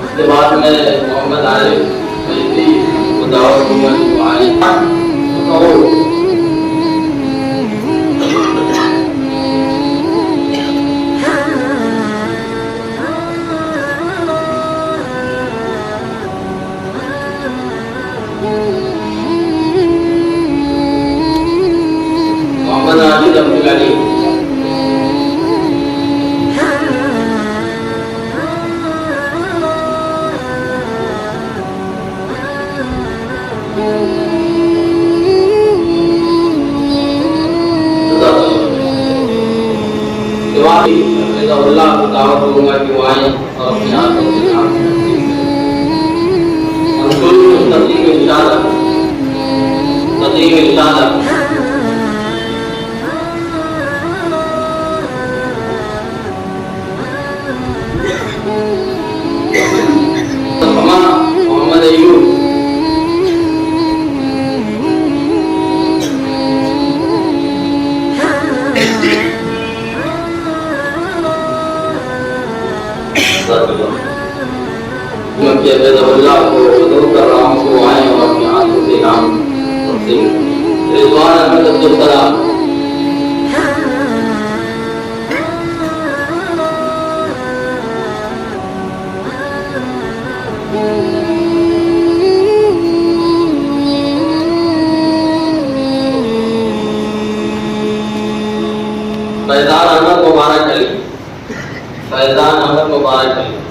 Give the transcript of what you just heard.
उसके बाद में मोहम्मद आरिफ फैजी को दावत दूंगा कि वो आए मोहम्मद आरिफ अब्दुल अली अल्लाह को दावत दूंगा कि वो आए और अपनी आंखों से काम तस्दीक इंशाअल्लाह मोहम्मद अयूब क्योंकि अल्लाह को दूर कर रहा हूँ को आए और अपनी आंखों से नाम रिजवान अहमद अब्दुल सलाम फैजान अहमद मुबारक अली